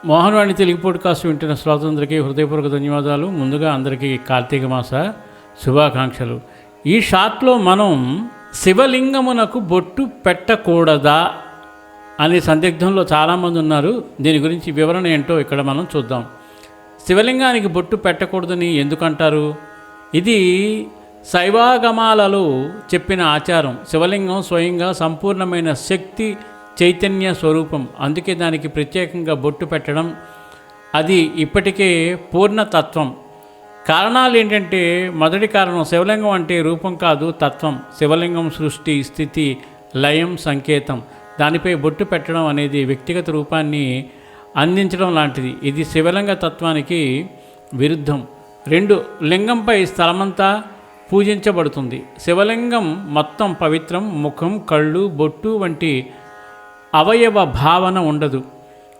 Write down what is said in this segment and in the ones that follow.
Mohan Vani Telugu podcast వింటున్న శ్రోతలందరికీ హృదయపూర్వక ధన్యవాదాలు. ముందుగా అందరికీ కార్తీక మాస శుభాకాంక్షలు. ఈ షాట్లో మనం శివలింగమునకు బొట్టు పెట్టకూడదా అనే సందిగ్ధంలో చాలామంది ఉన్నారు. దీని గురించి వివరణ ఏంటో ఇక్కడ మనం చూద్దాం. శివలింగానికి బొట్టు పెట్టకూడదని ఎందుకంటారు? ఇది శైవాగమాలలో చెప్పిన ఆచారం. శివలింగం స్వయంగా సంపూర్ణమైన శక్తి చైతన్య స్వరూపం. అందుకే దానికి ప్రత్యేకంగా బొట్టు పెట్టడం, అది ఇప్పటికే పూర్ణతత్వం. కారణాలు ఏంటంటే, మొదటి కారణం, శివలింగం అంటే రూపం కాదు, తత్వం. శివలింగం సృష్టి, స్థితి, లయం, సంకేతం. దానిపై బొట్టు పెట్టడం అనేది వ్యక్తిగత రూపాన్ని అందించడం లాంటిది. ఇది శివలింగ తత్వానికి విరుద్ధం. 2, లింగంపై స్థలమంతా పూజించబడుతుంది. శివలింగం మొత్తం పవిత్రం. ముఖం, కళ్ళు, బొట్టు వంటి అవయవ భావన ఉండదు.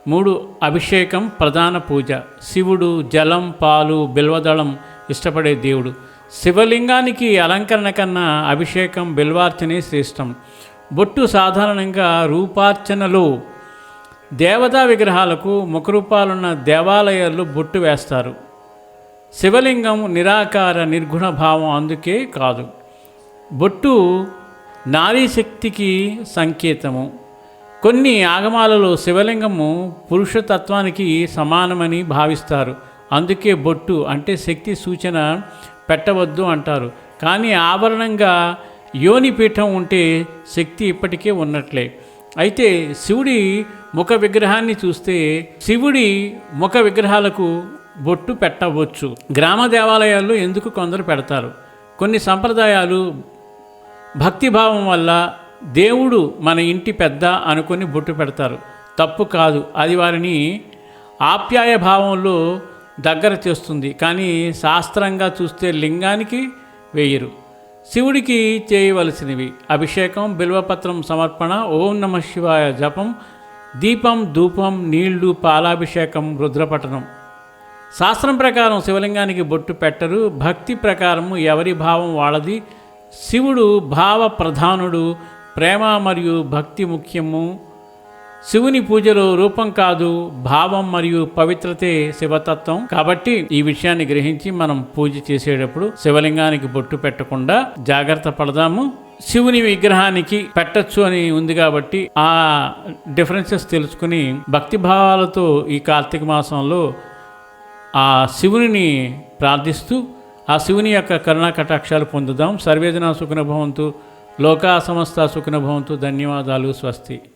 3, అభిషేకం ప్రధాన పూజ. శివుడు జలం, పాలు, బిల్వదళం ఇష్టపడే దేవుడు. శివలింగానికి అలంకరణ కన్నా అభిషేకం, బిల్వార్చనే శ్రేష్టం. బొట్టు సాధారణంగా రూపార్చనలో దేవతా విగ్రహాలకు ముఖరూపాలున్న దేవాలయాల్లో బొట్టు వేస్తారు. శివలింగం నిరాకార నిర్గుణ భావం, అందుకే కాదు. బొట్టు నారీ శక్తికి సంకేతము. కొన్ని ఆగమాలలో శివలింగము పురుషతత్వానికి సమానమని భావిస్తారు. అందుకే బొట్టు అంటే శక్తి సూచన పెట్టవద్దు అంటారు. కానీ ఆభరణంగా యోనిపీఠం ఉంటే శక్తి ఇప్పటికే ఉన్నట్లే. అయితే శివుడి ముఖ విగ్రహాన్ని చూస్తే శివుడి ముఖ విగ్రహాలకు బొట్టు పెట్టవచ్చు. గ్రామ దేవాలయాల్లో ఎందుకు కొందరు పెడతారు? కొన్ని సంప్రదాయాలు భక్తిభావం వల్ల దేవుడు మన ఇంటి పెద్ద అనుకొని బొట్టు పెడతారు. తప్పు కాదు, అది వారిని ఆప్యాయ భావంలో దగ్గర చేస్తుంది. కానీ శాస్త్రంగా చూస్తే లింగానికి వేయరు. శివుడికి చేయవలసినవి: అభిషేకం, బిల్వపత్రం సమర్పణ, ఓం నమః శివాయ జపం, దీపం, ధూపం, నీళ్లు, పాలాభిషేకం, రుద్రపఠనం. శాస్త్రం ప్రకారం శివలింగానికి బొట్టు పెట్టరు. భక్తి ప్రకారము ఎవరి భావం వాళ్ళది. శివుడు భావ ప్రధానుడు. ప్రేమ మరియు భక్తి ముఖ్యము. శివుని పూజలో రూపం కాదు, భావం మరియు పవిత్రతే శివతత్వం. కాబట్టి ఈ విషయాన్ని గ్రహించి మనం పూజ చేసేటప్పుడు శివలింగానికి బొట్టు పెట్టకుండా జాగ్రత్త పడదాము. శివుని విగ్రహానికి పెట్టచ్చు అని ఉంది కాబట్టి ఆ డిఫరెన్సెస్ తెలుసుకుని భక్తిభావాలతో ఈ కార్తీక మాసంలో ఆ శివుని ప్రార్థిస్తూ ఆ శివుని యొక్క కరుణా కటాక్షాలు పొందుదాం. సర్వేజన సుఖినో భవంతు. లోకా సమస్త సుఖినో భవంతు. ధన్యవాదాలు. స్వస్తి.